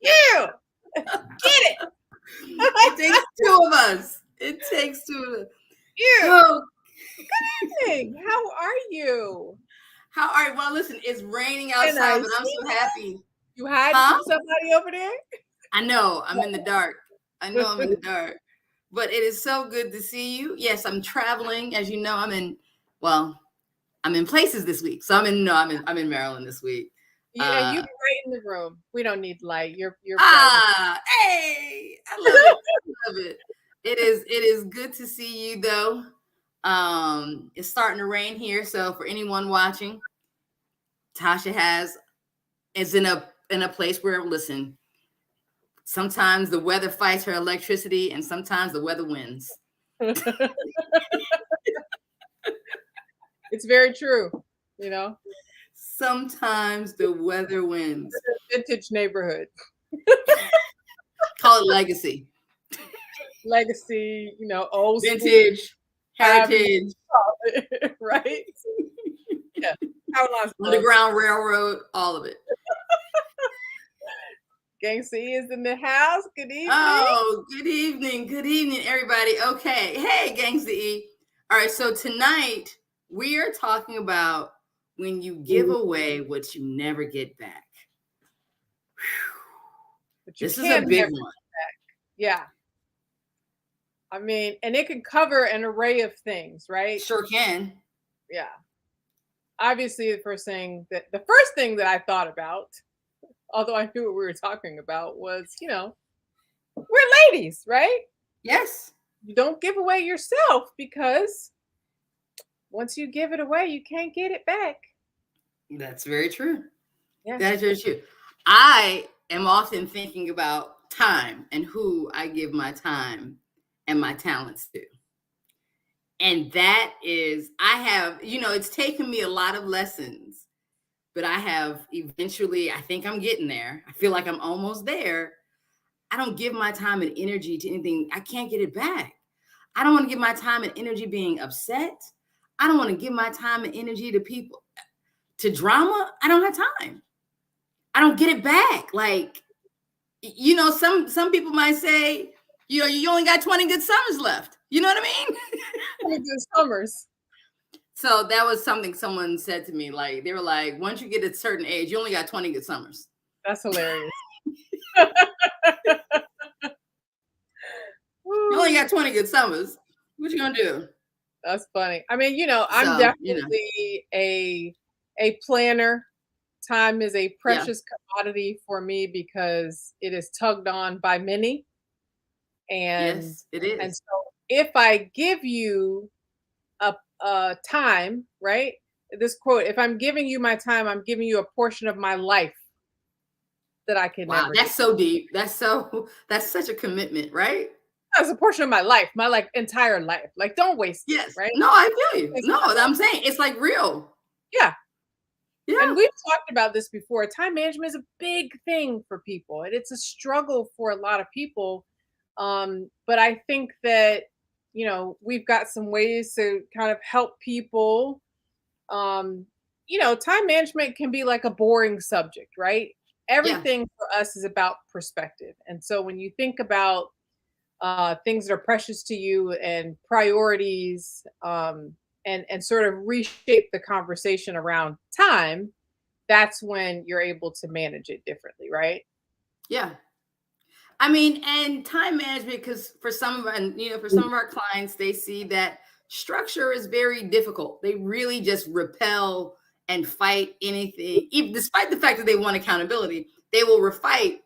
Yeah. Get it. It takes two of us. It takes two of us. Yeah. Oh, Hey, how are you? how are you? Well, listen, it's raining Can I outside, but I'm see so happy. you hiding Huh? from somebody over there? I know I'm in the dark. I know I'm in the dark. But it is so good to see you. Yes, I'm traveling. As you know, well, I'm in places this week. So I'm in Maryland this week. And you be right in the room. We don't need light. You're bright. Hey, I love it. I love it. It is good to see you though. It's starting to rain here, so for anyone watching, Tasha is in a place where, listen, sometimes the weather fights her electricity and sometimes the weather wins. It's very true, you know. Sometimes the weather wins. Vintage neighborhood. Call it legacy. Legacy, old Vintage, school, heritage, right? Yeah. Underground Railroad, all of it. Gangsta E is in the house. Good evening. Oh, good evening. Good evening, everybody. Okay. Hey, Gangsta E. All right. So tonight we are talking about when you give away what you never get back. This is a big one. Yeah. I mean, and it can cover an array of things, right? Sure can. Yeah. Obviously, the first thing that I thought about, although I knew what we were talking about, was, we're ladies, right? Yes. You don't give away yourself because once you give it away, you can't get it back. That's very true. Yeah. That's very true. I am often thinking about time and who I give my time and my talents to. And that is, it's taken me a lot of lessons, but I have eventually, I think I'm getting there. I feel like I'm almost there. I don't give my time and energy to anything. I can't get it back. I don't want to give my time and energy being upset. I don't want to give my time and energy to people, to drama. I don't have time. I don't get it back. Like, some people might say, you only got 20 good summers left. You know what I mean? 20 good summers. So that was something someone said to me. Like, they were like, once you get a certain age, you only got 20 good summers. That's hilarious. You only got 20 good summers. What you gonna do? That's funny. I mean, I'm definitely a planner. Time is a precious commodity for me because it is tugged on by many. And yes, it is. And so if I give you a time, right? This quote, if I'm giving you my time, I'm giving you a portion of my life that I can never that's so deep. That's such a commitment, right? That's a portion of my life, entire life. Like, don't waste it, right? No, I feel you. No, I'm saying it's like real. Yeah. Yeah. And we've talked about this before. Time management is a big thing for people, and it's a struggle for a lot of people. But I think that, we've got some ways to kind of help people. Time management can be like a boring subject, right? Everything for us is about perspective. And so when you think about things that are precious to you and priorities, and sort of reshape the conversation around time, that's when you're able to manage it differently, right? Yeah. I mean, and time management, because for some of our clients, they see that structure is very difficult. They really just repel and fight anything, even despite the fact that they want accountability. They will fight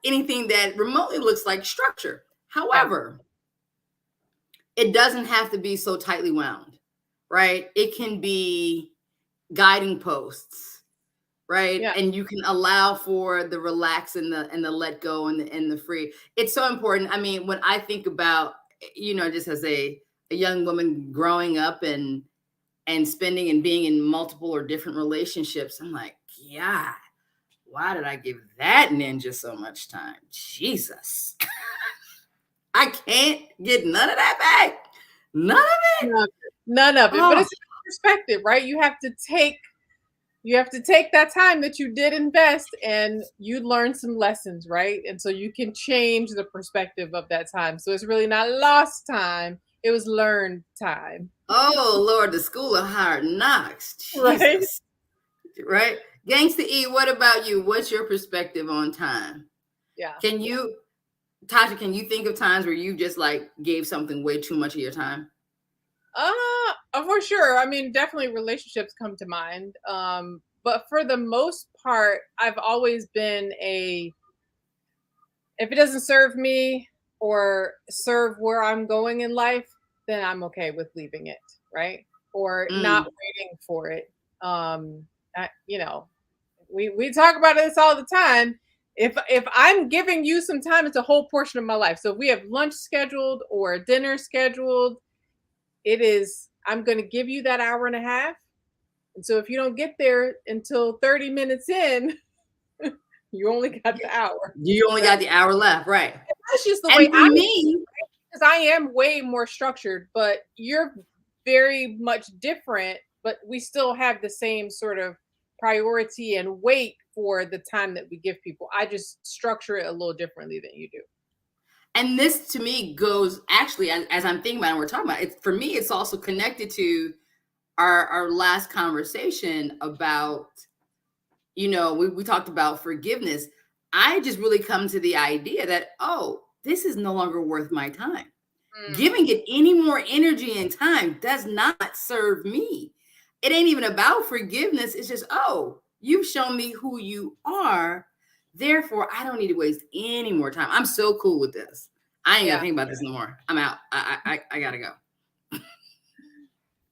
anything that remotely looks like structure. However, it doesn't have to be so tightly wound, right? It can be guiding posts, right? Yeah. And you can allow for the relax and the let go and the free. It's so important. I mean, when I think about, just as a young woman growing up and spending and being in multiple or different relationships, I'm like, yeah, why did I give that ninja so much time? Jesus. I can't get none of that back. None of it. None of it. But it's perspective, right? You have to take You have to take that time that you did invest and you learn some lessons, right? And so you can change the perspective of that time. So it's really not lost time, it was learned time. Oh Lord, the school of hard knocks. Right? Jesus. Right? Gangsta E, what about you? What's your perspective on time? Yeah. Can you, Tasha, can you think of times where you just like gave something way too much of your time? For sure. I mean, definitely relationships come to mind. But for the most part, I've always been a if it doesn't serve me or serve where I'm going in life, then I'm okay with leaving it, right? Or not Mm. waiting for it. You know, we talk about this all the time. If I'm giving you some time, it's a whole portion of my life. So if we have lunch scheduled or dinner scheduled, it is I'm going to give you that hour and a half. And so if you don't get there until 30 minutes in, you only got the hour. You only got the hour left, right? That's just the And way for I me, because I am way more structured, but you're very much different, but we still have the same sort of priority and weight for the time that we give people. I just structure it a little differently than you do. and this to me goes actually as I'm thinking about it, and we're talking about it, for me, it's also connected to our last conversation about, we talked about forgiveness. I just really come to the idea that, oh, this is no longer worth my time. Mm, Giving it any more energy and time does not serve me. It ain't even about forgiveness. It's just, oh, you've shown me who you are. Therefore, I don't need to waste any more time. I'm so cool with this. I ain't gonna yeah. think about this no more. I'm out. I gotta go.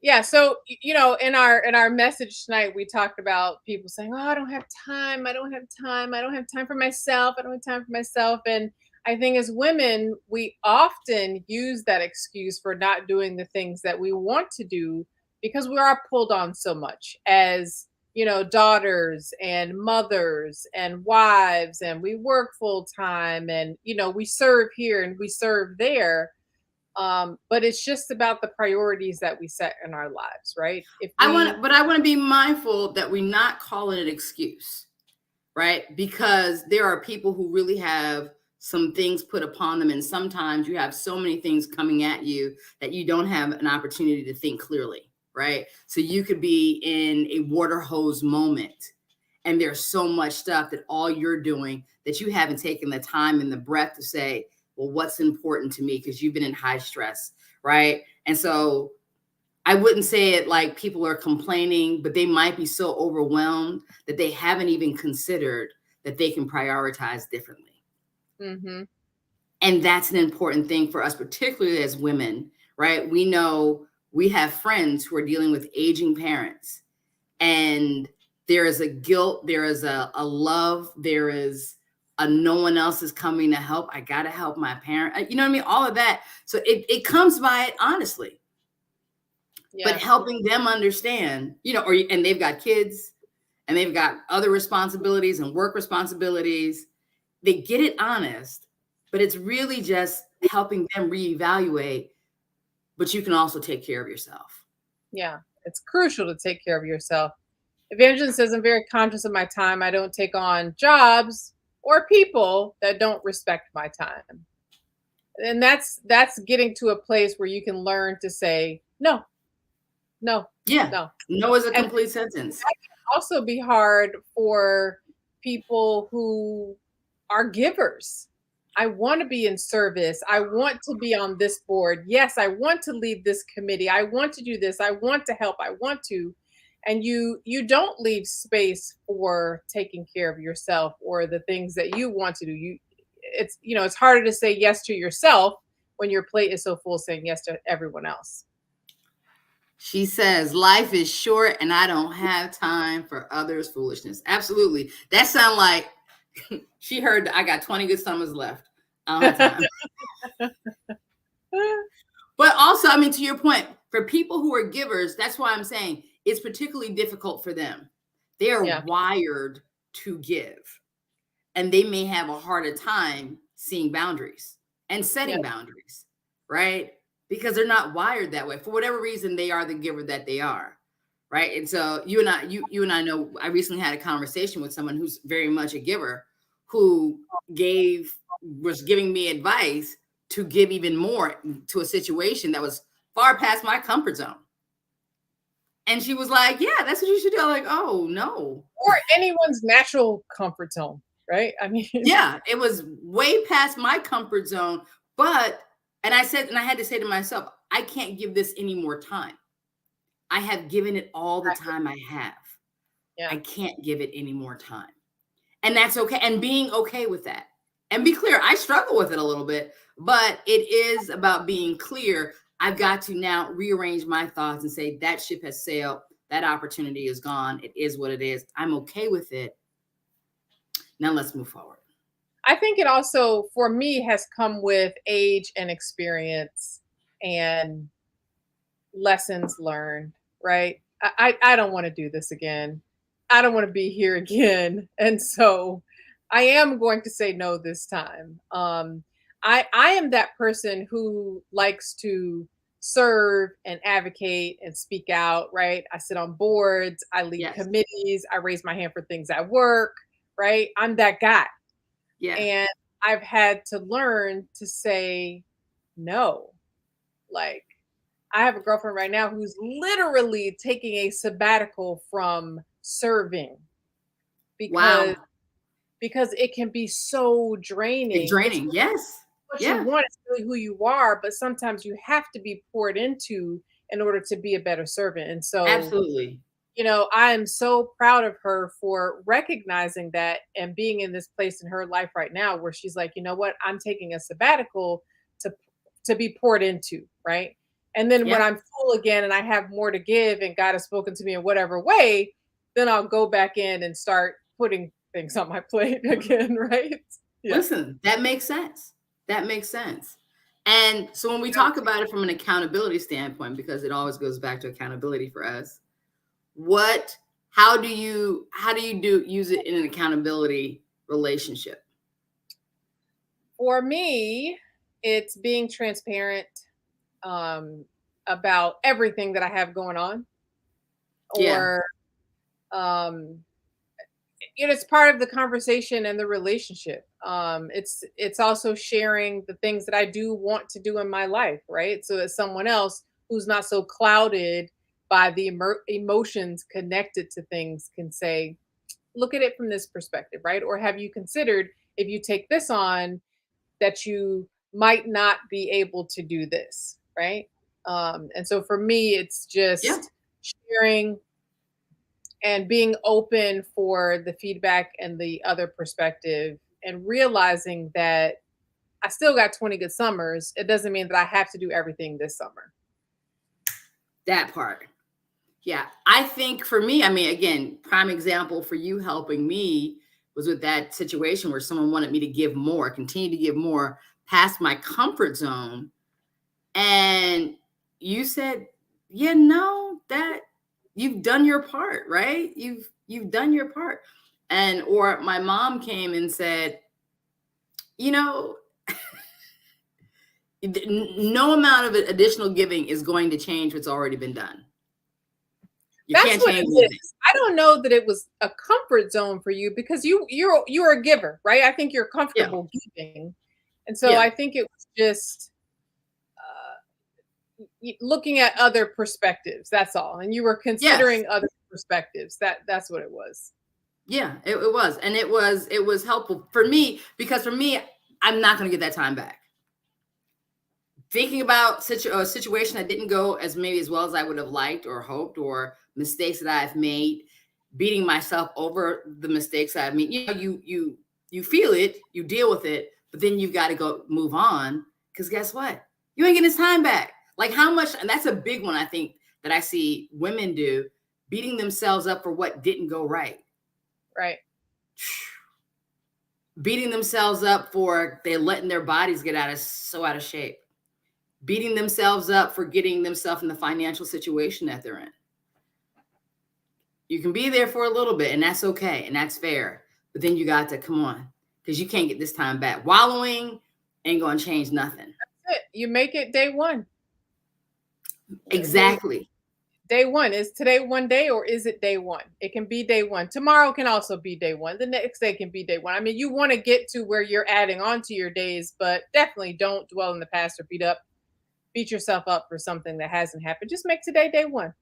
Yeah, so in our message tonight, we talked about people saying, "Oh, I don't have time. I don't have time. I don't have time for myself. I don't have time for myself." And I think as women, we often use that excuse for not doing the things that we want to do because we are pulled on so much as daughters and mothers and wives, and we work full time, and we serve here and we serve there, but it's just about the priorities that we set in our lives, right? If we I want to be mindful that we not call it an excuse, right? Because there are people who really have some things put upon them, and sometimes you have so many things coming at you that you don't have an opportunity to think clearly, right? So you could be in a water hose moment, and there's so much stuff that all you're doing that you haven't taken the time and the breath to say, well, what's important to me? Because you've been in high stress, right? And so I wouldn't say it like people are complaining, but they might be so overwhelmed that they haven't even considered that they can prioritize differently. hmm And that's an important thing for us, particularly as women, right? We know we have friends who are dealing with aging parents, and there is a guilt, there is a love, there is a no one else is coming to help. I got to help my parent. You know what I mean? All of that. So it comes by it honestly. But yeah, helping them understand, and they've got kids and they've got other responsibilities and work responsibilities. They get it honest, but it's really just helping them reevaluate. But you can also take care of yourself. yeah, it's crucial to take care of yourself. Evangeline says, "I'm very conscious of my time. I don't take on jobs or people that don't respect my time." And that's getting to a place where you can learn to say no, no, Yeah. no. No is a And complete sentence. that can also be hard for people who are givers. I want to be in service. I want to be on this board. Yes, I want to lead this committee. I want to do this. I want to help. I want to. And you don't leave space for taking care of yourself or the things that you want to do. It's harder to say yes to yourself when your plate is so full saying yes to everyone else. She says, life is short and I don't have time for others' foolishness. Absolutely. That sounds like she heard I got 20 good summers left. I don't have time. But also, I mean, to your point, for people who are givers, that's why I'm saying it's particularly difficult for them. They are Yeah. wired to give, and they may have a harder time seeing boundaries and Yeah. setting boundaries, right? Because they're not wired that way. For whatever reason, they are the giver that they are. right? And so you and I know, I recently had a conversation with someone who's very much a giver, who was giving me advice to give even more to a situation that was far past my comfort zone. And she was like, yeah, that's what you should do. I'm like, oh no. Or anyone's natural comfort zone, right? I mean, Yeah, it was way past my comfort zone. And I had to say to myself, I can't give this any more time. I have given it all the time I have. yeah. I can't give it any more time. And that's okay. And being okay with that. And be clear, I struggle with it a little bit, but it is about being clear. I've got to now rearrange my thoughts and say that ship has sailed. That opportunity is gone. It is what it is. I'm okay with it. Now let's move forward. I think it also, for me, has come with age and experience and lessons learned, right? I don't want to do this again. I don't want to be here again. And so I am going to say no this time. I am that person who likes to serve and advocate and speak out, right? I sit on boards, I lead Yes. committees, I raise my hand for things at work, right? I'm that guy. Yeah. And I've had to learn to say no. Like, I have a girlfriend right now who's literally taking a sabbatical from serving because Wow. because it can be so draining. It's draining. Yes. What you Yeah. want is really who you are, but sometimes you have to be poured into in order to be a better servant. And so, Absolutely. I am so proud of her for recognizing that and being in this place in her life right now where she's like, you know what, I'm taking a sabbatical to be poured into, right? And then when Yep. I'm full again and I have more to give and God has spoken to me in whatever way, then I'll go back in and start putting things on my plate again, right? Yeah. Listen, that makes sense. That makes sense. And so when we talk about it from an accountability standpoint, because it always goes back to accountability for us, how do you use it in an accountability relationship? For me, it's being transparent about everything that I have going on, Yeah. or it's part of the conversation and the relationship. It's also sharing the things that I do want to do in my life, right? So that someone else who's not so clouded by the emotions connected to things can say, look at it from this perspective, right? Or have you considered, if you take this on, that you might not be able to do this, right? And so for me, it's Yeah. just sharing and being open for the feedback and the other perspective, and realizing that I still got 20 good summers. It doesn't mean that I have to do everything this summer. That part. Yeah. I think for me, I mean, again, prime example for you helping me was with that situation where someone wanted me to give more, continue to give more past my comfort zone. And you said, yeah, no, that you've done your part, right? You've done your part. Or my mom came and said, you know, no amount of additional giving is going to change what's already been done. You That's can't what change it anything. is. I don't know that it was a comfort zone for you because you're a giver, right? I think you're comfortable giving. And so Yeah. I think it was just looking at other perspectives. That's all. And you were considering other perspectives. That's what it was. Yeah, it was. And it was helpful for me, because for me, I'm not going to get that time back. Thinking about a situation that didn't go as maybe as well as I would have liked or hoped, or mistakes that I've made, beating myself over the mistakes I've made. You feel it, you deal with it, but then you've got to go move on, because guess what? You ain't getting this time back. Like, how much, and that's a big one I think that I see women do, beating themselves up for what didn't go right. Right. Beating themselves up for they're letting their bodies get out of shape. Beating themselves up for getting themselves in the financial situation that they're in. You can be there for a little bit, and that's okay, and that's fair. But then you got to come on, because you can't get this time back. Wallowing ain't going to change nothing. That's it. You make it day one. Exactly. Day one. Is today one day or is it day one? It can be day one. Tomorrow can also be day one. The next day can be day one. I mean, you want to get to where you're adding on to your days, but definitely don't dwell in the past or beat yourself up for something that hasn't happened. Just make today day one.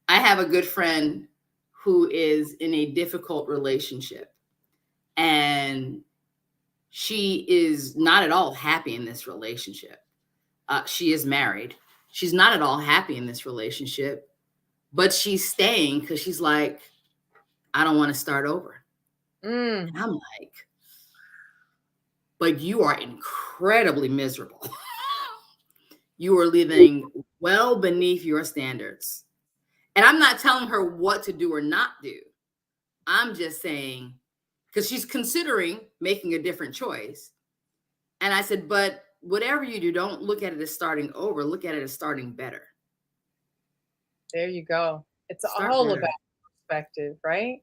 I have a good friend who is in a difficult relationship, and she is not at all happy in this relationship. She is married. She's not at all happy in this relationship, but she's staying because she's like, I don't want to start over. And I'm like, but you are incredibly miserable. You are living well beneath your standards. And I'm not telling her what to do or not do. I'm just saying, because she's considering making a different choice. And I said, but whatever you do, don't look at it as starting over. Look at it as starting better. There you go. It's all about perspective, right?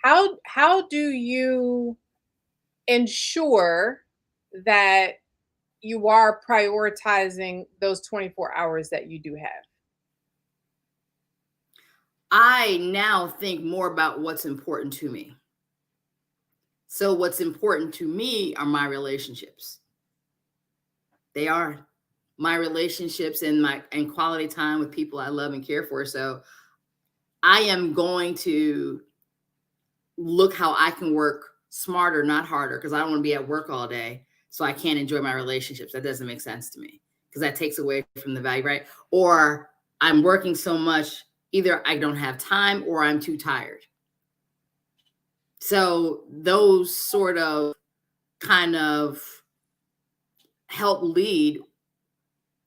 How do you ensure that you are prioritizing those 24 hours that you do have? I now think more about what's important to me. So what's important to me are my relationships. They are my relationships and quality time with people I love and care for. So I am going to look how I can work smarter, not harder, because I don't want to be at work all day. So I can't enjoy my relationships. That doesn't make sense to me because that takes away from the value, right? Or I'm working so much, either I don't have time or I'm too tired. So those sort of kind of help lead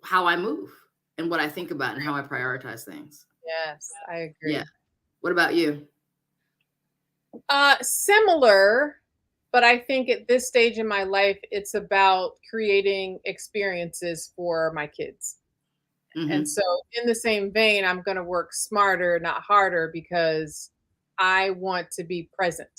how I move and what I think about and how I prioritize things. Yes, I agree. Yeah. What about you? Similar, but I think at this stage in my life, it's about creating experiences for my kids. Mm-hmm. And so in the same vein, I'm going to work smarter, not harder, because I want to be present.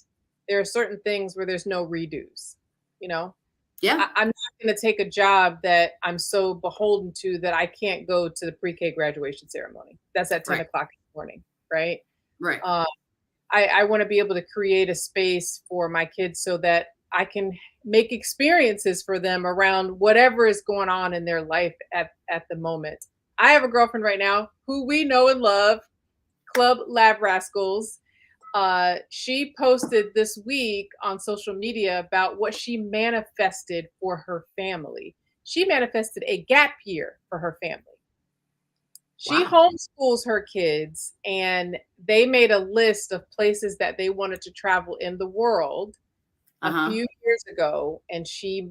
There are certain things where there's no redos, you know? Yeah. I'm not going to take a job that I'm so beholden to that I can't go to the pre-K graduation ceremony. That's at 10 o'clock in the morning, right? Right. I want to be able to create a space for my kids so that I can make experiences for them around whatever is going on in their life at the moment. I have a girlfriend right now who we know and love, Club Lab Rascals. She posted this week on social media about what she manifested for her family. She manifested a gap year for her family. She homeschools her kids, and they made a list of places that they wanted to travel in the world a few years ago. And she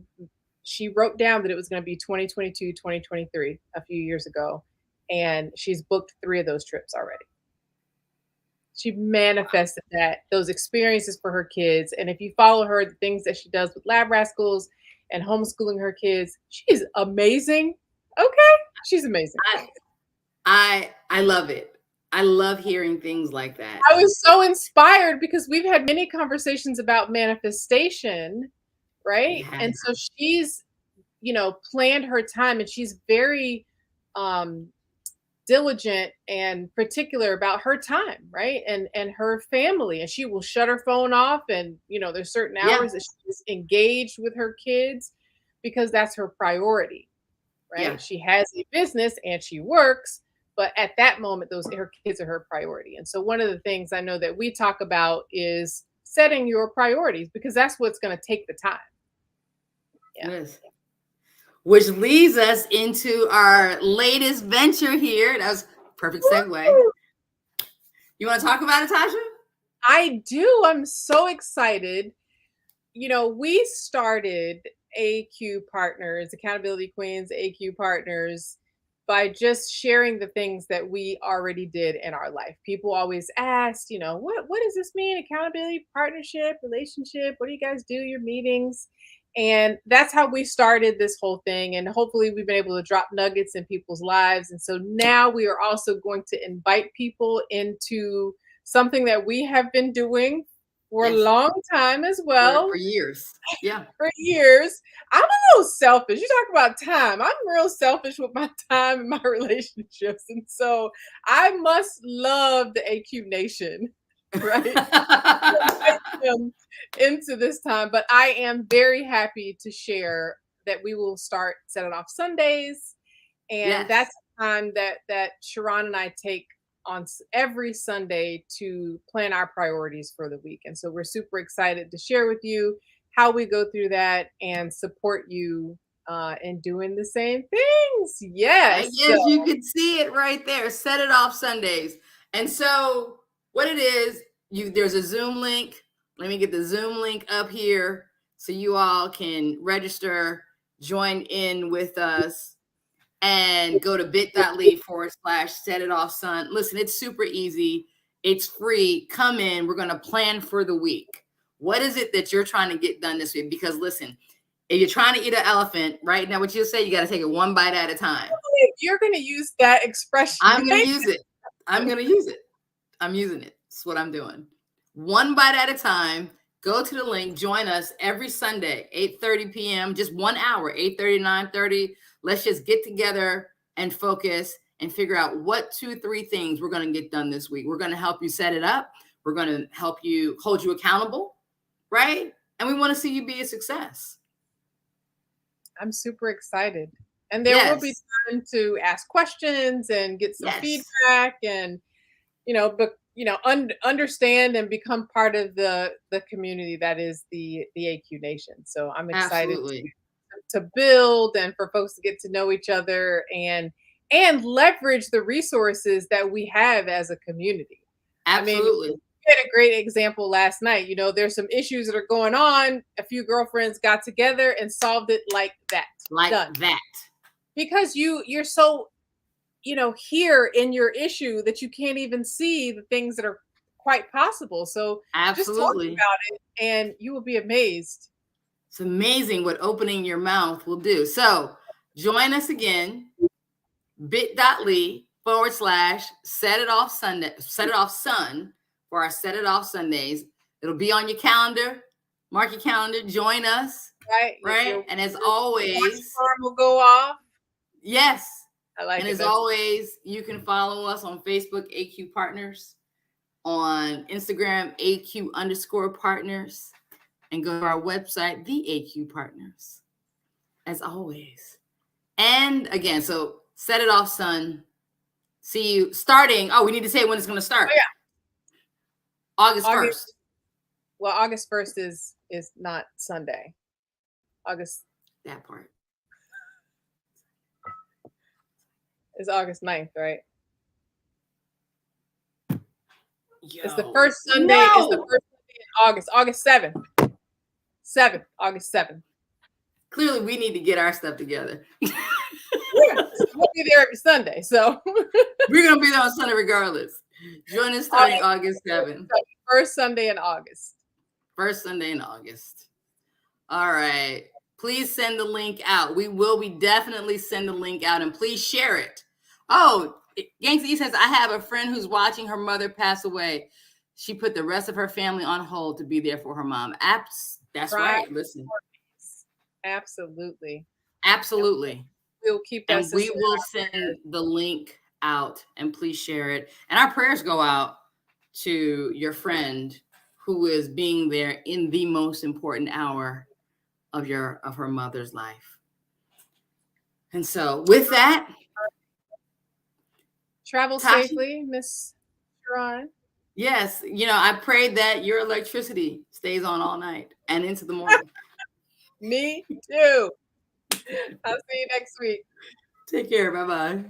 wrote down that it was going to be 2022, 2023 a few years ago. And she's booked 3 of those trips already. She manifested those experiences for her kids. And if you follow her, the things that she does with Lab Rascals and homeschooling her kids, she's amazing. Okay. She's amazing. I love it. I love hearing things like that. I was so inspired because we've had many conversations about manifestation, right? Yeah. And so she's, planned her time, and she's very diligent and particular about her time, right? And her family, and she will shut her phone off, and there's certain hours that she's engaged with her kids because that's her priority, right? Yeah. She has a business and she works, but at that moment, her kids are her priority. And so one of the things I know that we talk about is setting your priorities, because that's what's going to take the time. Yeah. Yes. Which leads us into our latest venture here. That was a perfect segue. You want to talk about it, Tasha? I do. I'm so excited. We started AQ Partners, Accountability Queens, AQ Partners, by just sharing the things that we already did in our life. People always asked, what does this mean? Accountability, partnership, relationship? What do you guys do? Your meetings? And that's how we started this whole thing. And hopefully we've been able to drop nuggets in people's lives. And so now we are also going to invite people into something that we have been doing for a long time as well. For years. Yeah. For years. I'm a little selfish. You talk about time. I'm real selfish with my time and my relationships. And so I must love the AQ Nation, right? Them into this time. But I am very happy to share that we will start Set It Off Sundays. And that's the time that Sharon and I take on every Sunday to plan our priorities for the week. And so we're super excited to share with you how we go through that and support you in doing the same things. Yes. Yes, you can see it right there. Set It Off Sundays. And so what it is, there's a Zoom link. Let me get the Zoom link up here so you all can register, join in with us, and go to bit.ly/Set It Off Sun. Listen, it's super easy. It's free. Come in. We're going to plan for the week. What is it that you're trying to get done this week? Because listen, if you're trying to eat an elephant, right now, what you say, you got to take it one bite at a time. You're going to use that expression. I'm going to use it. I'm going to use it. I'm using it. That's what I'm doing. One bite at a time. Go to the link. Join us every Sunday, 8:30 p.m. Just 1 hour, 8:30 to 9:30. Let's just get together and focus and figure out what 2-3 things we're going to get done this week. We're going to help you set it up. We're going to help you hold you accountable, right? And we want to see you be a success. I'm super excited. And there will be time to ask questions and get some feedback and, understand and become part of the community that is the AQ Nation. So I'm excited to build and for folks to get to know each other and leverage the resources that we have as a community. Absolutely. I mean, we had a great example last night. There's some issues that are going on. A few girlfriends got together and solved it like that. That. Because you're so, here in your issue that you can't even see the things that are quite possible. So just talk about it and you will be amazed. It's amazing what opening your mouth will do. So join us again, bit.ly/Set It Off Sunday, Set It Off Sun for our Set It Off Sundays. It'll be on your calendar. Mark your calendar. Join us. Right. And as always, alarm will go off. Yes. I like it. And as always, you can follow us on Facebook, AQ Partners, on Instagram, AQ_partners, and go to our website, The AQ Partners, as always. And again, so Set It Off Sun. See you starting. Oh, we need to say when it's going to start. Oh, yeah. August 1st. Well, August 1st is not Sunday. That part. Is August 9th, right? It's the Yo, first Sunday. no. It's the first Sunday in August. August 7th. August 7th. Clearly, we need to get our stuff together. We'll be there every Sunday. So we're going to be there on Sunday regardless. Join us starting August 7th. First Sunday in August. First Sunday in August. All right. Please send the link out. We definitely send the link out, and please share it. Oh, Gangsta E says, I have a friend who's watching her mother pass away. She put the rest of her family on hold to be there for her mom. That's right. Listen. Absolutely. We'll keep that. And we will send the link out, and please share it. And our prayers go out to your friend who is being there in the most important hour of her mother's life. And so with that, travel safely, Miss Sharon. Yes, I prayed that your electricity stays on all night and into the morning. Me too. I'll see you next week. Take care. Bye-bye.